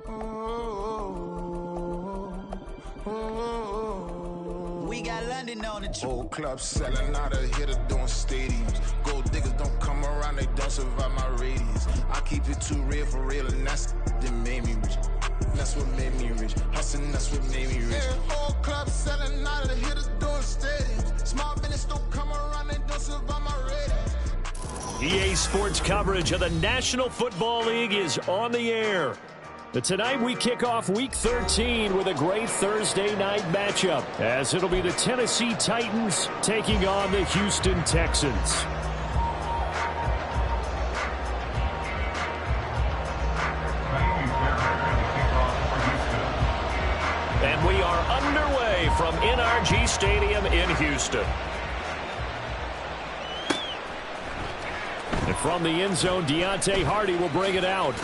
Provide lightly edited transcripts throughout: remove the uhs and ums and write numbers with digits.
We got London on the Whole club selling out of here to doing stadiums. Gold diggers don't come around, they don't survive my radius. I keep it too real for real, and that's that made me rich. That's what made me rich. Hustling, that's what made me rich. Yeah, whole club selling out of here to doing stadiums. Small business don't come around, they don't survive my radius. EA Sports coverage of the National Football League is on the air. But tonight we kick off Week 13 with a great Thursday night matchup, as it'll be the Tennessee Titans taking on the Houston Texans. And we are underway from NRG Stadium in Houston. And from the end zone, Deontay Hardy will bring it out.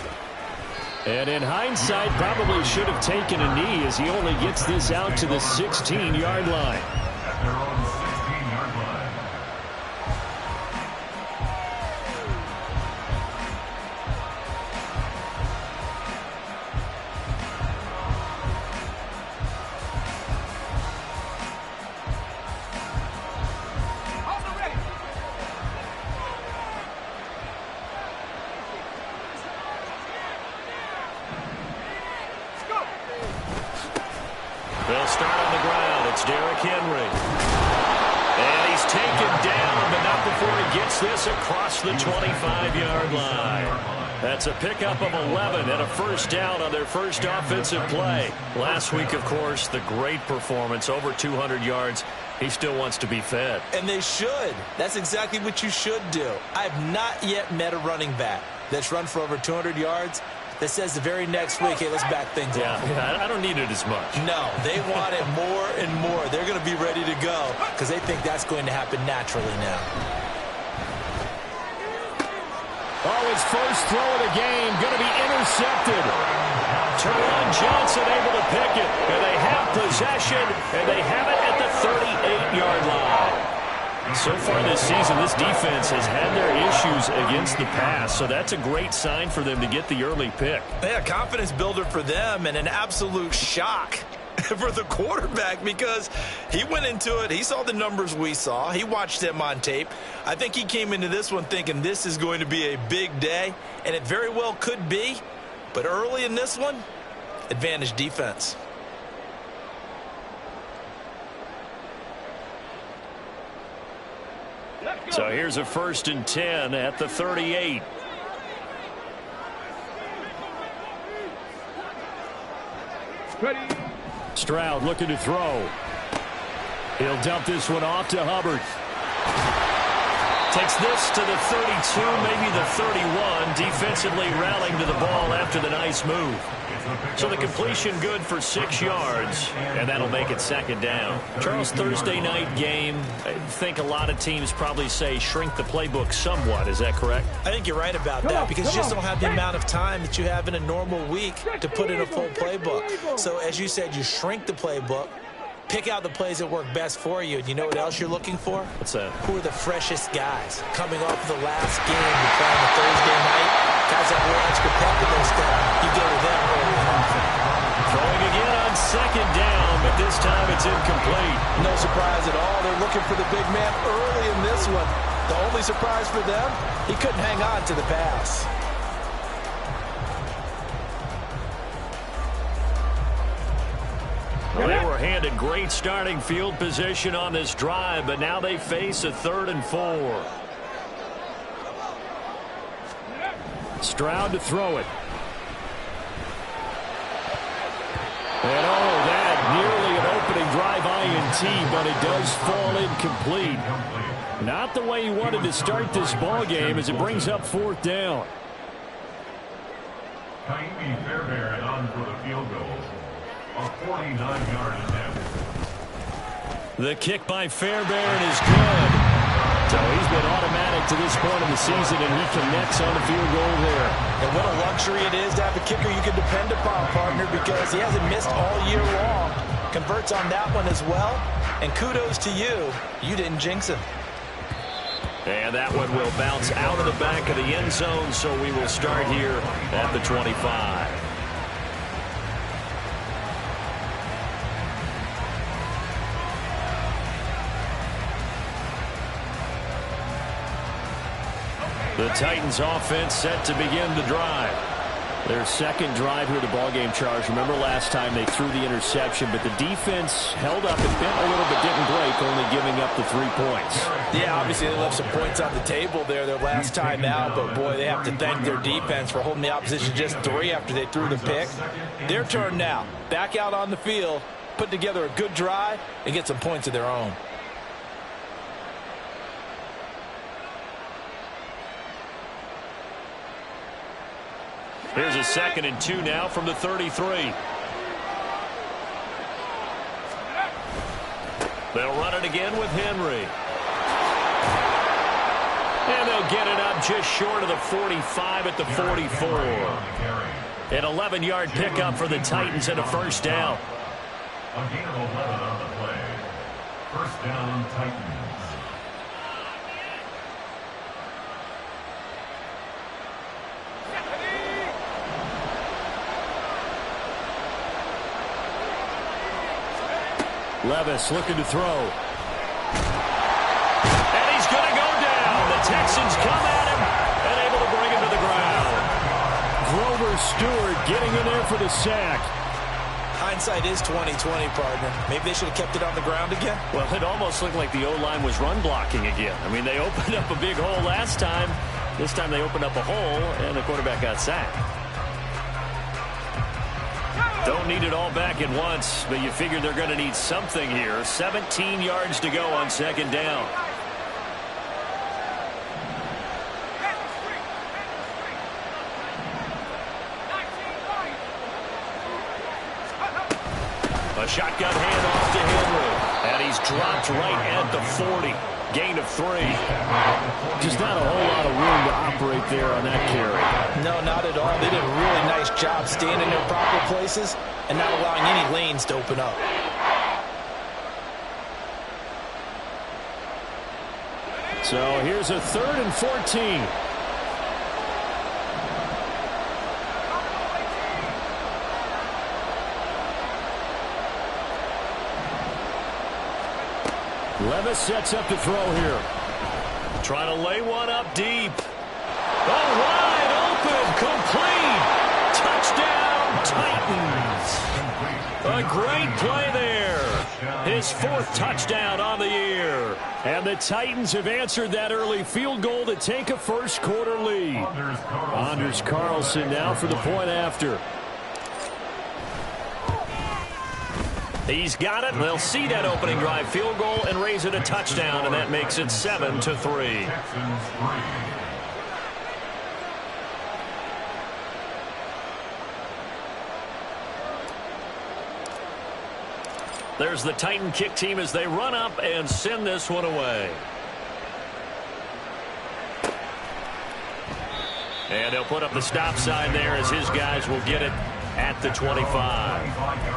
And in hindsight, probably should have taken a knee, as he only gets this out to the 16-yard line. At their own 16-yard line. They'll start on the ground. It's Derrick Henry. And he's taken down, but not before he gets this across the 25-yard line. That's a pickup of 11 and a first down on their first offensive play. Last week, of course, the great performance, over 200 yards. He still wants to be fed. And they should. That's exactly what you should do. I have not yet met a running back that's run for over 200 yards that says the very next week, hey, let's back things up. Yeah, I don't need it as much. No, they want it more and more. They're going to be ready to go because they think that's going to happen naturally now. Oh, his first throw of the game going to be intercepted. Teron Johnson able to pick it, and they have possession, and they have it at the 38-yard line. So far this season, this defense has had their issues against the pass, so that's a great sign for them to get the early pick. Yeah, confidence builder for them and an absolute shock for the quarterback because he went into it. He saw the numbers we saw. He watched them on tape. I think he came into this one thinking this is going to be a big day, and it very well could be. But early in this one, advantage defense. So here's a 1st and 10 at the 38. Stroud looking to throw. He'll dump this one off to Hubbard. Takes this to the 32, maybe the 31. Defensively rallying to the ball after the nice move. So the completion good for 6 yards, and that'll make it 2nd down. Charles, Thursday night game, I think a lot of teams probably say shrink the playbook somewhat. Is that correct? I think you're right about that because you just don't have the amount of time that you have in a normal week to put in a full playbook. So as you said, you shrink the playbook, pick out the plays that work best for you, and you know what else you're looking for? What's that? Who are the freshest guys coming off the last game before on the Thursday night? Guys have a little extra pep with their step. You go to them early on. Throwing again on 2nd down, but this time it's incomplete. No surprise at all. They're looking for the big man early in this one. The only surprise for them, he couldn't hang on to the pass. Well, they were handed great starting field position on this drive, but now they face a 3rd and 4. Stroud to throw it. And that nearly an opening drive INT, but it does fall incomplete. Not the way he wanted to start this ball game as it brings up 4th down. Kaimi Fairbairn on for the field goal. A 49-yard attempt. The kick by Fairbairn is good. So he's been automatic to this point of the season, and he connects on the field goal there. And what a luxury it is to have a kicker you can depend upon, partner, because he hasn't missed all year long. Converts on that one as well. And kudos to you. You didn't jinx him. And that one will bounce out of the back of the end zone, so we will start here at the 25. The Titans offense set to begin the drive. Their second drive here, the ballgame, Charles. Remember last time they threw the interception, but the defense held up and bent a little but didn't break, only giving up the 3 points. Yeah, obviously they left some points on the table there their last time out, but boy, they have to thank their defense for holding the opposition just 3 after they threw the pick. Their turn now. Back out on the field, put together a good drive, and get some points of their own. Here's a 2nd and 2 now from the 33. They'll run it again with Henry. And they'll get it up just short of the 45 at the 44. An 11-yard pickup for the Titans and a first down. A gain of 11 on the play. First down, Titans. Levis looking to throw. And he's going to go down. The Texans come at him and able to bring him to the ground. Grover Stewart getting in there for the sack. Hindsight is 20/20, partner. Maybe they should have kept it on the ground again. Well, it almost looked like the O-line was run blocking again. I mean, they opened up a big hole last time. This time they opened up a hole, and the quarterback got sacked. Don't need it all back at once, but you figure they're going to need something here. 17 yards to go on 2nd down. A shotgun handoff to Henry, and he's dropped right at the 40. Gain of 3. Just not a whole lot of room to operate there on that carry. No, not at all. They did a really nice job staying in their proper places and not allowing any lanes to open up. So here's a 3rd and 14. Levis sets up to throw here. Trying to lay one up deep. Oh, wide open, complete. Touchdown, Titans. A great play there. His 4th touchdown on the year. And the Titans have answered that early field goal to take a first-quarter lead. Anders Carlson now for the point after. He's got it. They'll see that opening drive field goal and raise it a touchdown, and that makes it 7-3. There's the Titan kick team as they run up and send this one away. And they'll put up the stop sign there as his guys will get it at the 25.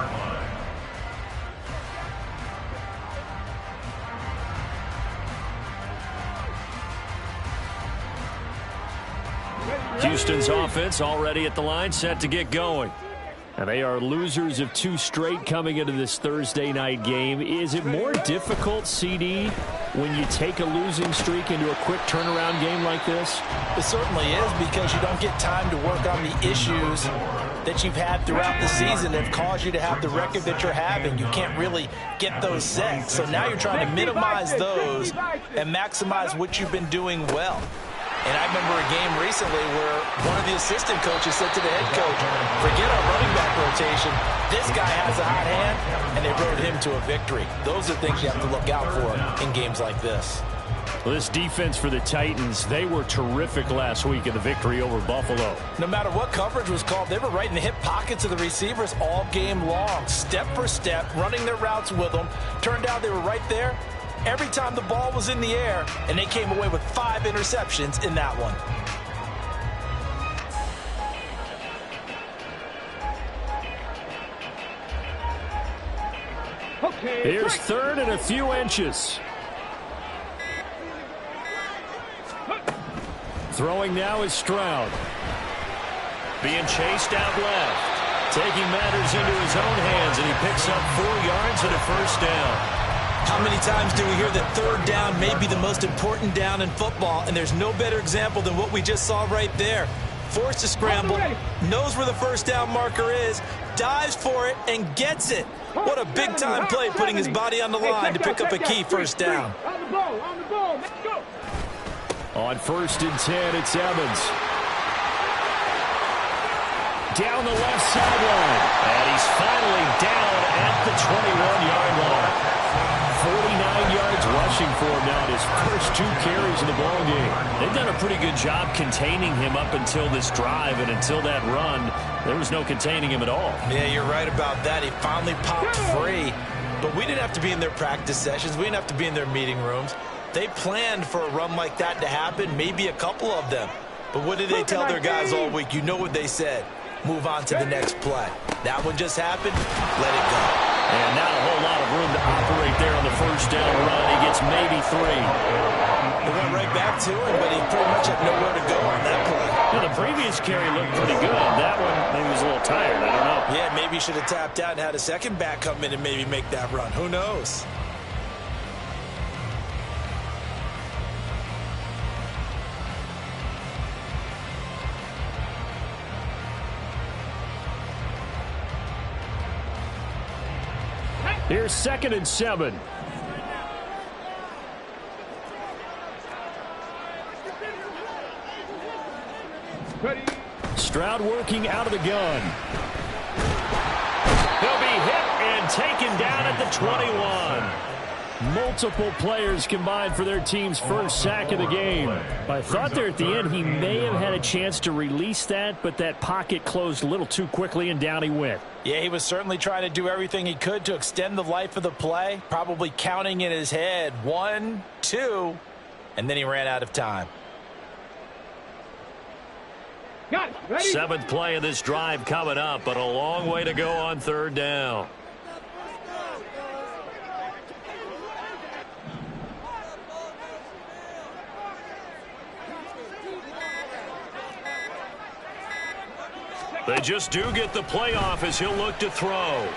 Houston's offense already at the line, set to get going. And they are losers of 2 straight coming into this Thursday night game. Is it more difficult, CD, when you take a losing streak into a quick turnaround game like this? It certainly is, because you don't get time to work on the issues that you've had throughout the season that have caused you to have the record that you're having. You can't really get those set. So now you're trying to minimize those and maximize what you've been doing well. And I remember a game recently where one of the assistant coaches said to the head coach, forget our running back rotation. This guy has a hot hand, and they rode him to a victory. Those are things you have to look out for in games like this. Well, this defense for the Titans, they were terrific last week in the victory over Buffalo. No matter what coverage was called, they were right in the hip pockets of the receivers all game long, step for step, running their routes with them. Turned out they were right there every time the ball was in the air, and they came away with 5 interceptions in that one. Here's 3rd and a few inches. Throwing now is Stroud. Being chased out left. Taking matters into his own hands, and he picks up 4 yards and a first down. How many times do we hear that third down may be the most important down in football, and there's no better example than what we just saw right there. Forced to scramble, knows where the first down marker is, dives for it, and gets it. What a big-time play, putting his body on the line to pick up a key first down. On the ball, let's go. On 1st and 10, it's Evans. Down the left sideline. And he's finally down at the 21-yard line. 49 yards rushing for him now in his first 2 carries in the ballgame. They've done a pretty good job containing him up until this drive, and until that run, there was no containing him at all. Yeah, you're right about that. He finally popped free. But we didn't have to be in their practice sessions. We didn't have to be in their meeting rooms. They planned for a run like that to happen, maybe a couple of them. But what did they tell their guys all week? You know what they said. Move on to the next play. That one just happened. Let it go. And not a whole lot of room to operate there on the first down run. He gets maybe 3. They went right back to him, but he pretty much had nowhere to go on that play. Yeah, the previous carry looked pretty good. That one, maybe was a little tired. I don't know. Yeah, maybe he should have tapped out and had a second back come in and maybe make that run. Who knows? Here's 2nd and 7. Stroud working out of the gun. He'll be hit and taken down at the 21. Multiple players combined for their team's first sack of the game. I thought there at the end he may have had a chance to release that, but that pocket closed a little too quickly and down he went. Yeah, he was certainly trying to do everything he could to extend the life of the play, probably counting in his head 1, 2, and then he ran out of time. Got it. Ready? 7th play of this drive coming up, but a long way to go on 3rd down. They just do get the play off as he'll look to throw. And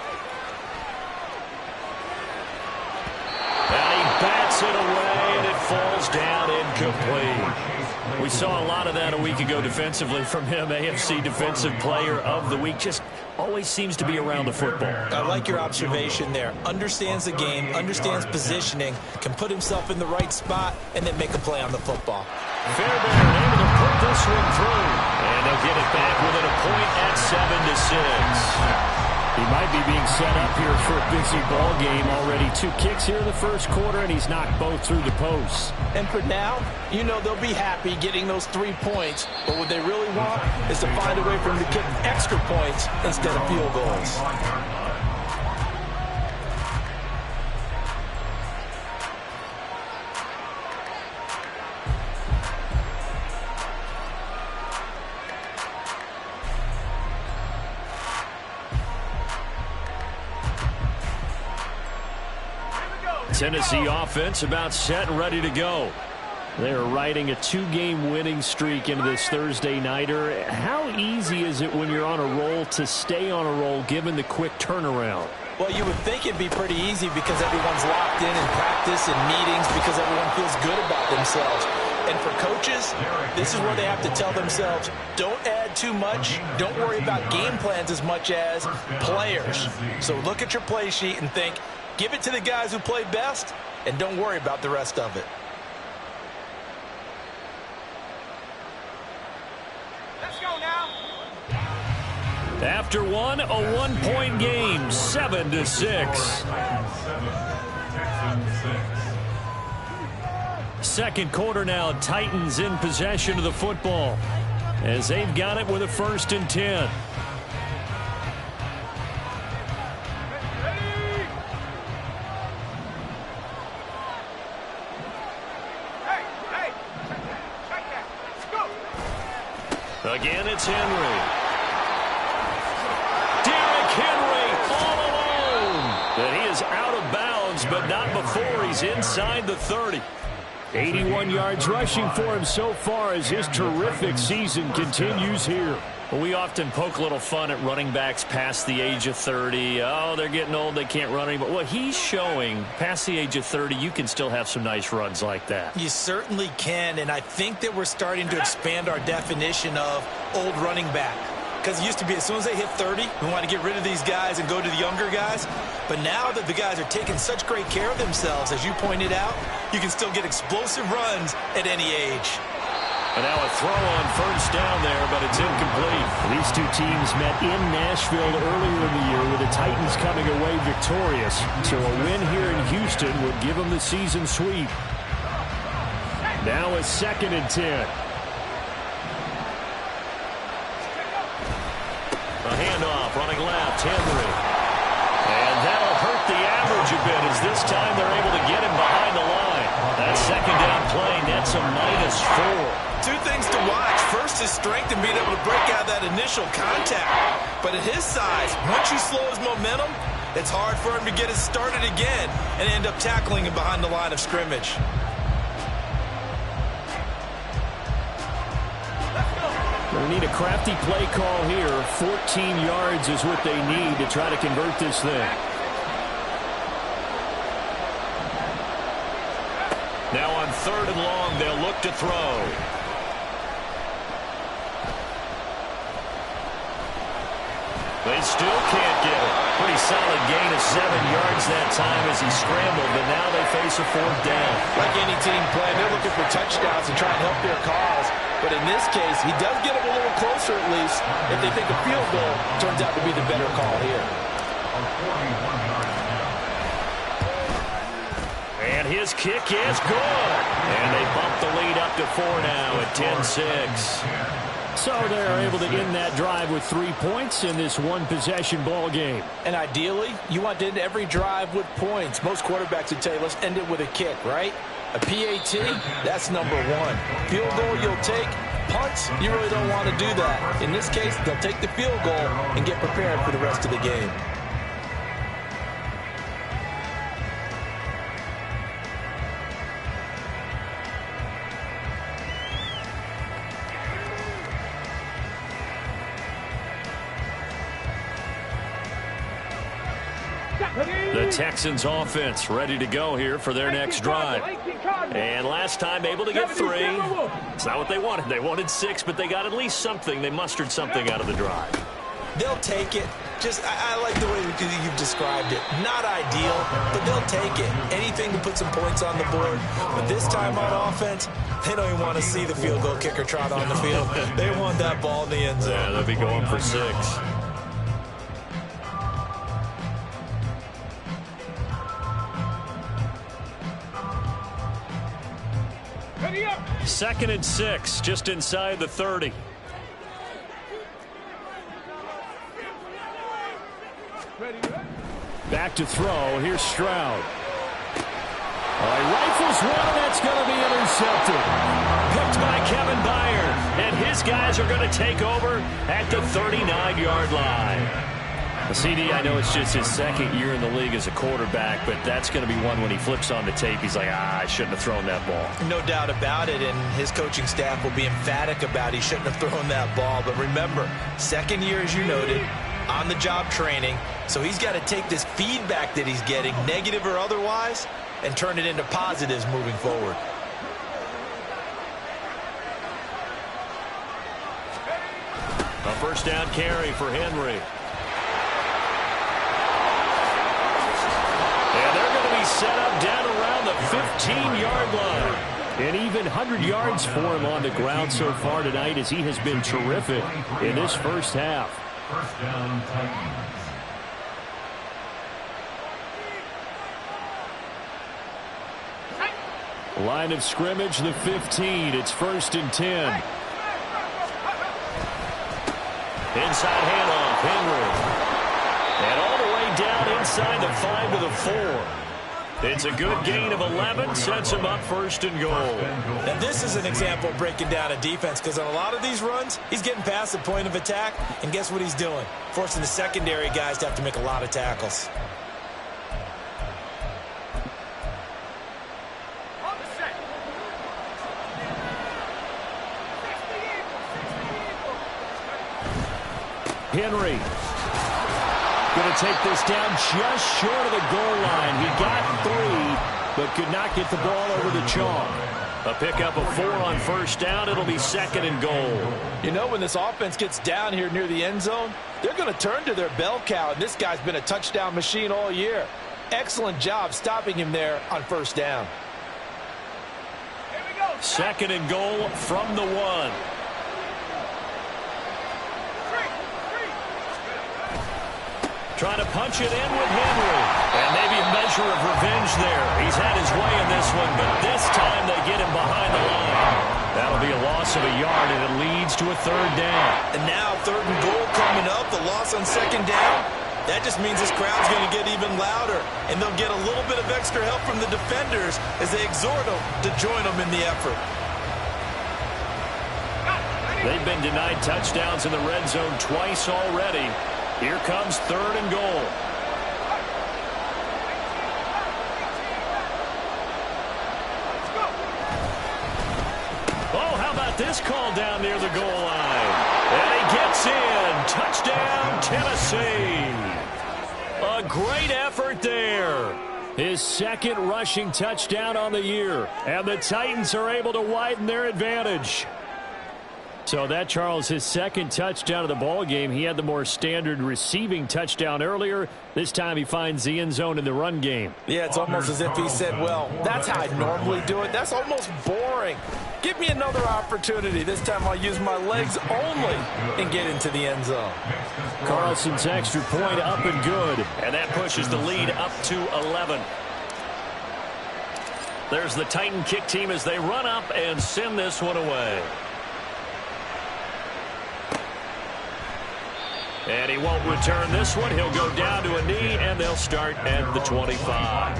he bats it away, and it falls down incomplete. We saw a lot of that a week ago defensively from him. AFC Defensive Player of the Week. Just always seems to be around the football. I like your observation there. Understands the game, understands positioning, can put himself in the right spot, and then make a play on the football. Fairbairn able to put this one through. And they'll get it back within a point at 7-6. He might be being set up here for a busy ball game already. 2 kicks here in the first quarter, and he's knocked both through the posts. And for now, you know they'll be happy getting those 3 points. But what they really want is to find a way for him to kick extra points instead of field goals. Tennessee offense about set and ready to go. They're riding a 2-game winning streak into this Thursday nighter. How easy is it when you're on a roll to stay on a roll given the quick turnaround? Well, you would think it'd be pretty easy because everyone's locked in practice and meetings because everyone feels good about themselves. And for coaches, this is where they have to tell themselves, don't add too much, don't worry about game plans as much as players. So look at your play sheet and think, give it to the guys who play best, and don't worry about the rest of it. Let's go now. After one, a 1-point game, 7-6. Second quarter now, Titans in possession of the football as they've got it with a 1st and 10. Again, it's Henry. Derrick Henry all alone. But he is out of bounds, but not before he's inside the 30. 81 yards rushing for him so far as his terrific season continues here. Well, we often poke a little fun at running backs past the age of 30. Oh, they're getting old, they can't run anymore. Well, he's showing past the age of 30, you can still have some nice runs like that. You certainly can, and I think that we're starting to expand our definition of old running back. Because it used to be as soon as they hit 30, we want to get rid of these guys and go to the younger guys. But now that the guys are taking such great care of themselves, as you pointed out, you can still get explosive runs at any age. And now a throw on first down there, but it's incomplete. These two teams met in Nashville earlier in the year with the Titans coming away victorious. So a win here in Houston would give them the season sweep. Now a 2nd and 10. A handoff running left, Henry. And that'll hurt the average a bit as this time they're able to get him behind the line. That 2nd down play nets a -4. Two things to watch. First, his strength and being able to break out that initial contact. But at his size, once you slow his momentum, it's hard for him to get it started again and end up tackling him behind the line of scrimmage. They need a crafty play call here. 14 yards is what they need to try to convert this thing. Now on 3rd and long, they'll look to throw. They still can't get it. Pretty solid gain of 7 yards that time as he scrambled, but now they face a 4th down. Like any team play, they're looking for touchdowns and try and help their cause. But in this case, he does get them a little closer at least if they think a field goal turns out to be the better call here. And his kick is good. And they bump the lead up to 4 now at 10-6. So they're able to end that drive with 3 points in this one-possession ball game. And ideally, you want to end every drive with points. Most quarterbacks would tell you, let's end it with a kick, right? A PAT, that's number 1. Field goal you'll take. Punts, you really don't want to do that. In this case, they'll take the field goal and get prepared for the rest of the game. The Texans offense ready to go here for their next drive. And last time able to get 3. It's not what they wanted. They wanted 6, but they got at least something. They mustered something out of the drive. They'll take it. I like the way you've described it. Not ideal, but they'll take it. Anything to put some points on the board. But this time on offense, they don't even want to see the field goal kicker trot on the field. They want that ball in the end zone. Yeah, they'll be going for 6. Ready up. 2nd and 6, just inside the 30. Back to throw. Here's Stroud. He rifles one, and that's going to be intercepted. Picked by Kevin Byard. And his guys are going to take over at the 39-yard line. CD, I know it's just his 2nd year in the league as a quarterback, but that's going to be one when he flips on the tape, he's like, I shouldn't have thrown that ball. No doubt about it, and his coaching staff will be emphatic about he shouldn't have thrown that ball. But remember, 2nd year, as you noted, on-the-job training, so he's got to take this feedback that he's getting, negative or otherwise, and turn it into positives moving forward. A 1st down carry for Henry. And they're going to be set up down around the 15-yard line. An even 100 yards for him on the ground so far tonight as he has been terrific in this first half. 1st down, Titans. Line of scrimmage, the 15. It's 1st and 10. Inside handoff, Henry. And all the way down inside the 5 to the 4. It's a good gain of 11, sets him up 1st and goal. Now this is an example of breaking down a defense, because on a lot of these runs, he's getting past the point of attack, and guess what he's doing? Forcing the secondary guys to have to make a lot of tackles. Henry. Going to take this down just short of the goal line. He got 3, but could not get the ball over the chalk. A pickup of 4 on first down. It'll be 2nd and goal. You know, when this offense gets down here near the end zone, they're going to turn to their bell cow, and this guy's been a touchdown machine all year. Excellent job stopping him there on first down. 2nd and goal from the 1. Trying to punch it in with Henry. And maybe a measure of revenge there. He's had his way in this one, but this time they get him behind the line. That'll be a loss of a yard, and it leads to a 3rd down. And now 3rd and goal coming up, the loss on 2nd down. That just means this crowd's going to get even louder, and they'll get a little bit of extra help from the defenders as they exhort them to join them in the effort. They've been denied touchdowns in the red zone twice already. Here comes 3rd and goal. Oh, how about this call down near the goal line? And he gets in. Touchdown, Tennessee. A great effort there. His 2nd rushing touchdown on the year. And the Titans are able to widen their advantage. So that, Charles, his 2nd touchdown of the ball game. He had the more standard receiving touchdown earlier. This time he finds the end zone in the run game. Yeah, it's almost as if he said, well, that's how I normally do it. That's almost boring. Give me another opportunity. This time I'll use my legs only and get into the end zone. Carlson's extra point up and good. And that pushes the lead up to 11. There's the Titan kick team as they run up and send this one away. And he won't return this one. He'll go down to a knee, and they'll start at the 25.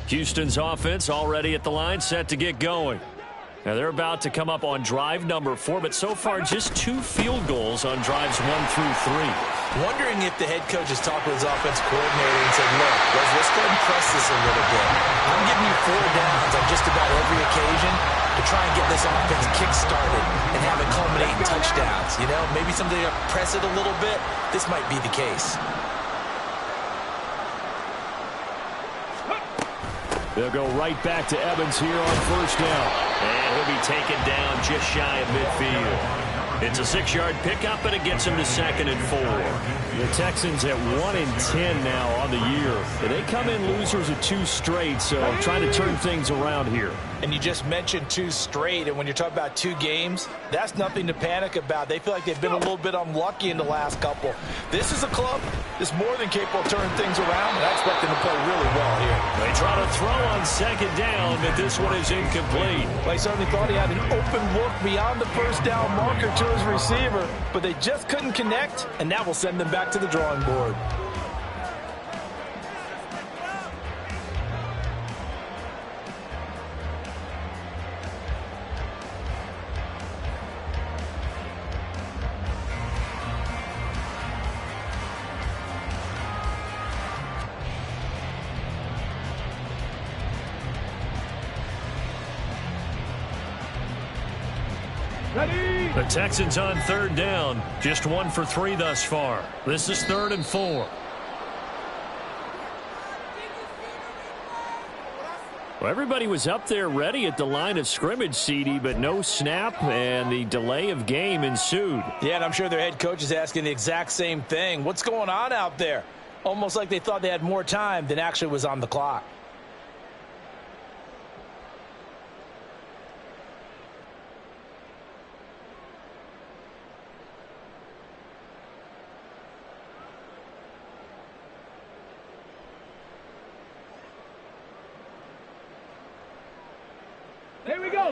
Houston's offense already at the line, set to get going. Now they're about to come up on drive number 4, but so far just 2 field goals on drives 1 through 3. Wondering if the head coach has talked with his offense coordinator and said, look, let's go and press this a little bit. I'm giving you 4 downs on just about every occasion to try and get this offense kick-started and have it culminate in touchdowns. You know, maybe someday press it a little bit. This might be the case. They'll go right back to Evans here on first down. And he'll be taken down just shy of midfield. It's a 6-yard pickup, and it gets him to 2nd and 4. The Texans at 1-10 now on the year. They come in losers of 2 straight, so trying to turn things around here. And you just mentioned 2 straight, and when you're talking about 2 games, that's nothing to panic about. They feel like they've been a little bit unlucky in the last couple. This is a club that's more than capable of turning things around, and I expect them to play really well here. They try to throw on 2nd down, but this one is incomplete. Well, I certainly thought he had an open look beyond the first down marker to his receiver, but they just couldn't connect, and that will send them back to the drawing board. The Texans on 3rd down. Just 1 for 3 thus far. This is 3rd and 4. Well, everybody was up there ready at the line of scrimmage, CD, but no snap, and the delay of game ensued. Yeah, and I'm sure their head coach is asking the exact same thing. What's going on out there? Almost like they thought they had more time than actually was on the clock.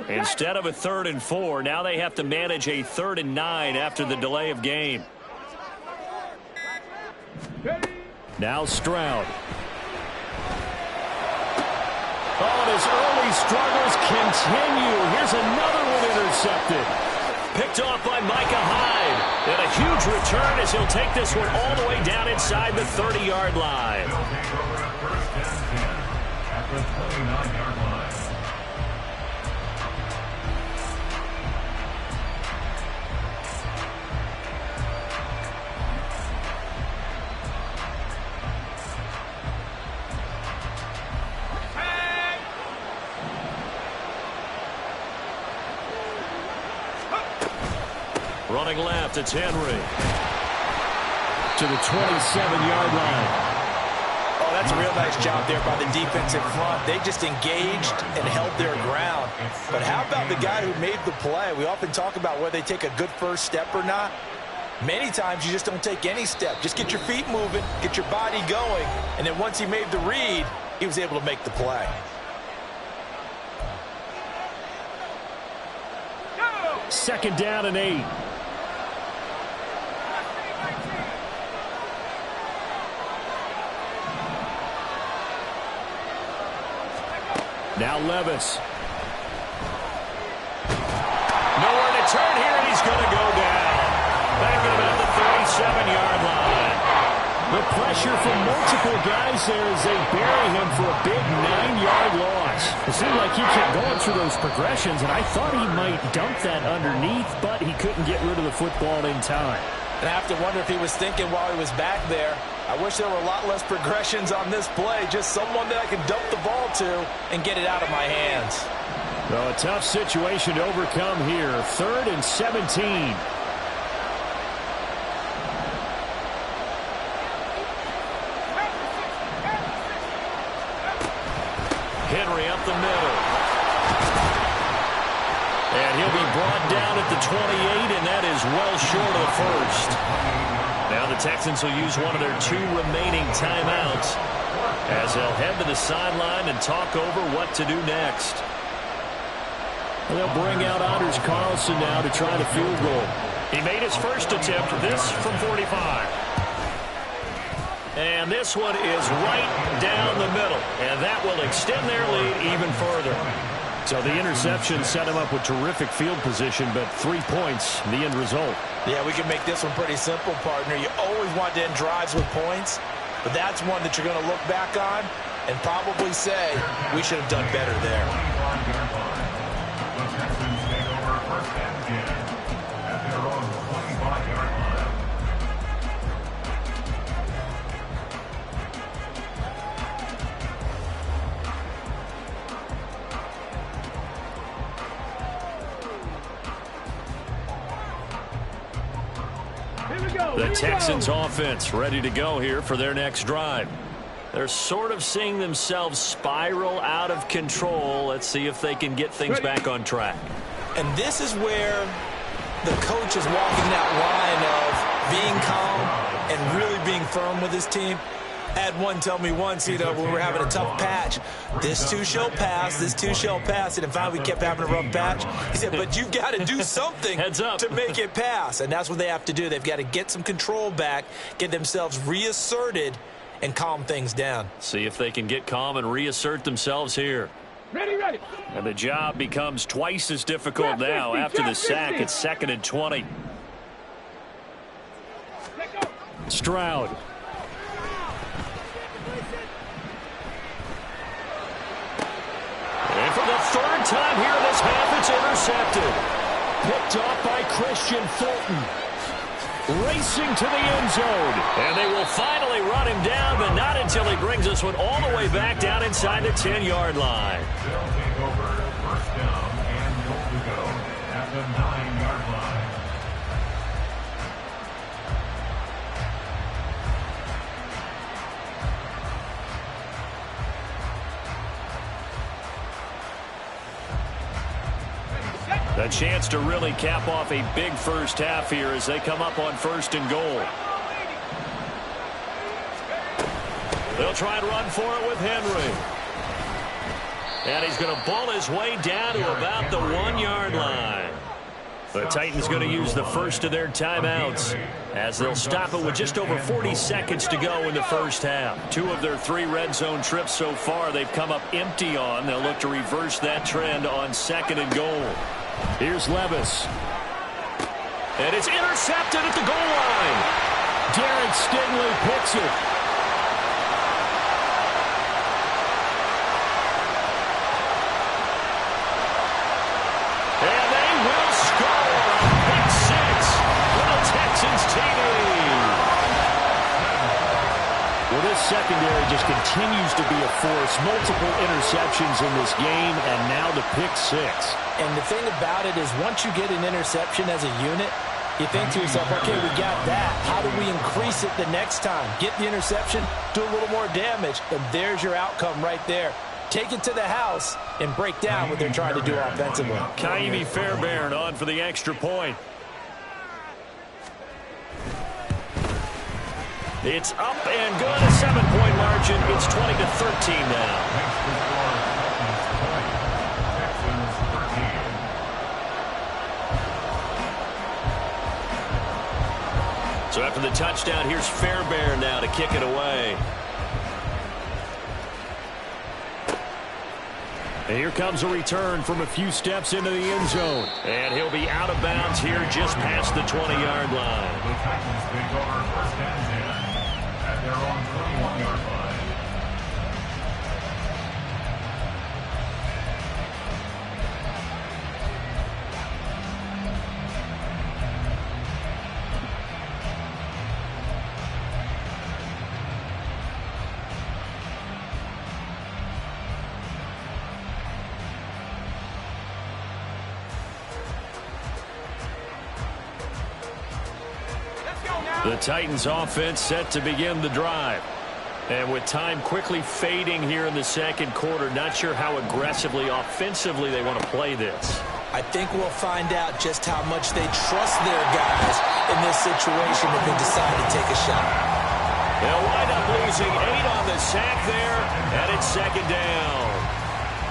Instead of a 3rd and 4, now they have to manage a 3rd and 9 after the delay of game. Now Stroud. Oh, and his early struggles continue. Here's another one intercepted. Picked off by Micah Hyde. And a huge return as he'll take this one all the way down inside the 30-yard line. They'll take over at first and 10 at the 29-yard line. Running left, it's Henry. To the 27-yard line. Oh, that's a real nice job there by the defensive front. They just engaged and held their ground. But how about the guy who made the play? We often talk about whether they take a good first step or not. Many times you just don't take any step. Just get your feet moving, get your body going, and then once he made the read, he was able to make the play. Second down and 8. Now Levis. Nowhere to turn here, and he's going to go down. Back at about the 37-yard line. The pressure from multiple guys there as they bury him for a big 9-yard loss. It seemed like he kept going through those progressions, and I thought he might dump that underneath, but he couldn't get rid of the football in time. And I have to wonder if he was thinking while he was back there, I wish there were a lot less progressions on this play. Just someone that I can dump the ball to and get it out of my hands. Well, a tough situation to overcome here. 3rd and 17. Henry up the middle. And he'll be brought down at the 28, and that is well short of the first. Now the Texans will use one of their 2 remaining timeouts as they'll head to the sideline and talk over what to do next. And they'll bring out Anders Carlson now to try the field goal. He made his first attempt, this from 45. And this one is right down the middle, and that will extend their lead even further. So the interception set him up with terrific field position, but 3 points, the end result. Yeah, we can make this one pretty simple, partner. You always want to end drives with points, but that's one that you're going to look back on and probably say, we should have done better there. The Texans take over first and 10 at their own 25-yard line. The Texans offense ready to go here for their next drive. They're sort of seeing themselves spiral out of control. Let's see if they can get things back on track. And this is where the coach is walking that line of being calm and really being firm with his team. I had one tell me once, when we were having a tough patch, this too shall pass, this too shall pass. And finally we kept having a rough patch. He said, but you've got to do something to make it pass. And that's what they have to do. They've got to get some control back, get themselves reasserted, and calm things down. See if they can get calm and reassert themselves here. Ready, ready. And the job becomes twice as difficult now after the sack. It's 2nd and 20. Stroud. And for the 3rd time here in this half, it's intercepted. Picked off by Christian Fulton. Racing to the end zone. And they will finally run him down, but not until he brings this one all the way back down inside the 10-yard line. They'll take over first down and goal to go at the 9-yard line. A chance to really cap off a big first half here as they come up on 1st and goal. They'll try and run for it with Henry. And he's going to ball his way down to about the 1-yard line. The Titans going to use the first of their timeouts as they'll stop it with just over 40 seconds to go in the first half. 2 of their 3 red zone trips so far they've come up empty on. They'll look to reverse that trend on 2nd and goal. Here's Levis. And it's intercepted at the goal line. Derek Stingley picks it. And they will score. Pick six for the Texans TD. Well, this secondary just continues to be a force. Multiple interceptions in this game, and now the pick six. And the thing about it is once you get an interception as a unit, you think to yourself, okay, we got that. How do we increase it the next time? Get the interception, do a little more damage, and there's your outcome right there. Take it to the house and break down what they're trying to do offensively. Ka'imi Fairbairn on for the extra point. It's up and good. A 7-point margin. It's 20-13 now. So after the touchdown, here's Fairbairn now to kick it away. And here comes a return from a few steps into the end zone. And he'll be out of bounds here just past the 20-yard line. The Titans take over first and 10 at their own 21-yard line. The Titans offense set to begin the drive. And with time quickly fading here in the second quarter, not sure how aggressively, offensively they want to play this. I think we'll find out just how much they trust their guys in this situation if they decide to take a shot. They'll wind up losing 8 on the sack there, and it's second down.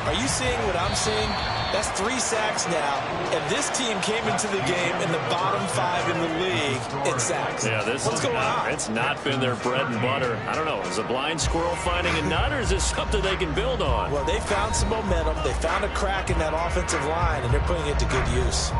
Are you seeing what I'm seeing? That's 3 sacks now, and this team came into the game in the bottom 5 in the league in sacks. Yeah, What's going on? It's not been their bread and butter. I don't know. Is a blind squirrel finding a nut, or is this something they can build on? Well, they found some momentum. They found a crack in that offensive line, and they're putting it to good use.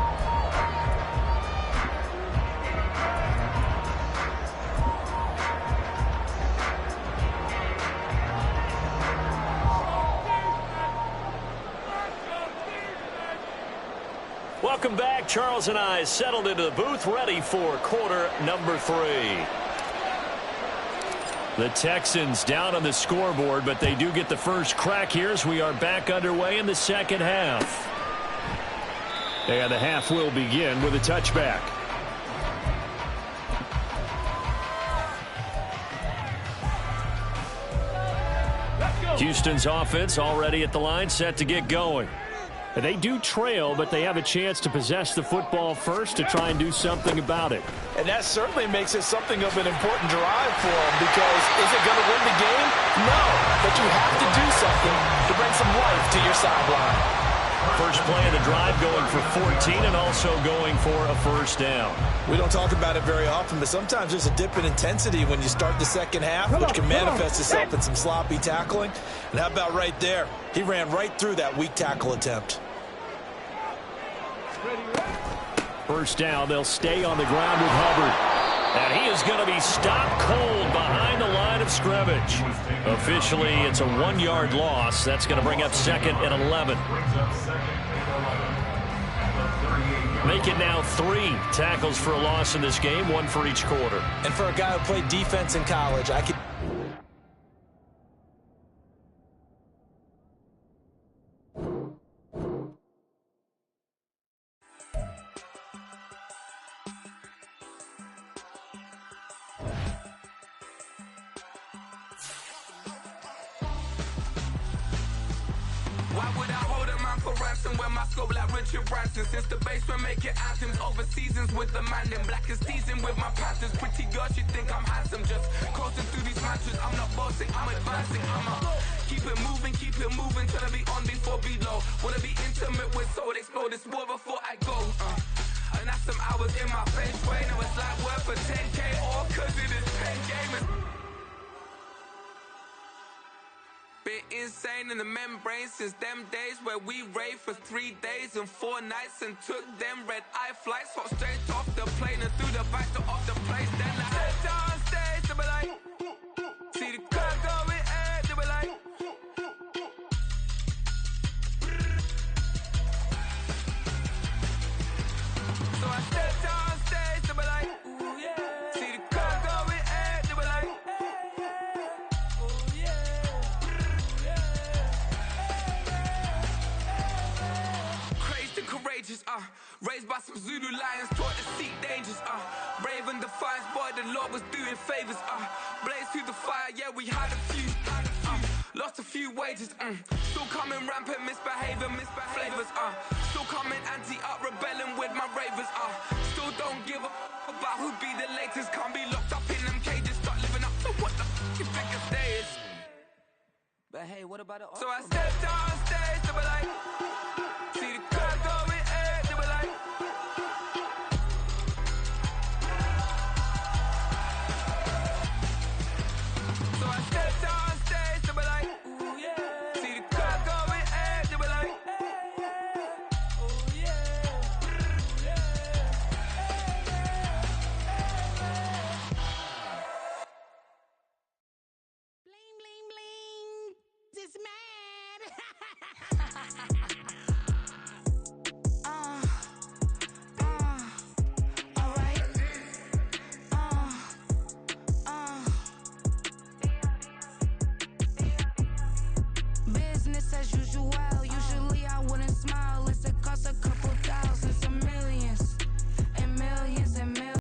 Welcome back. Charles and I settled into the booth, ready for quarter number 3. The Texans down on the scoreboard, but they do get the first crack here as we are back underway in the second half. And the half will begin with a touchback. Houston's offense already at the line, set to get going. They do trail, but they have a chance to possess the football first to try and do something about it. And that certainly makes it something of an important drive for them, because is it going to win the game? No, but you have to do something to bring some life to your sideline. First play of the drive going for 14 and also going for a first down. We don't talk about it very often, but sometimes there's a dip in intensity when you start the second half, which can manifest itself in some sloppy tackling. And how about right there? He ran right through that weak tackle attempt. First down, they'll stay on the ground with Hubbard. And he is going to be stopped cold behind the line of scrimmage. Officially, it's a 1-yard loss. That's going to bring up second and 11. Make it now 3 tackles for a loss in this game, 1 for each quarter. And for a guy who played defense in college, I could... Why would I hold a man for ransom when my scope like Richard Branson? Since the basement making anthems over seasons with the man, then black is seasoned with my panthers. Pretty girl, she think I'm handsome, just coasting through these matches. I'm not bossing, I'm advancing, keep it moving, trying to be on before below. Wanna be intimate with soul, explore this war before I go. And that's some hours in my face, way. Now it's like worth for 10K, all cause it is 10 gamers. Bit insane in the membrane since them days where we raved for 3 days and 4 nights and took them red-eye flights, hot straight off the plane and through the back door of the place. Then I head down stage, they be like, see the crowd going ahead, they be like, so I step down stage, they be like, ooh yeah, see the crowd going ahead, they be like, ooh yeah, crazed and courageous, raised by some Zulu lions, taught to seek dangers, brave and defiant, boy, the Lord was doing favors, blaze through the fire, yeah, we had a few, lost a few wages, still coming rampant, misbehaving, flavors, still coming anti-up, rebelling with my ravers, still don't give a about who be the latest, can't be locked up in them cages, start living up to what the f you think a day is. But hey, what about it? So I stepped on stage, they be like,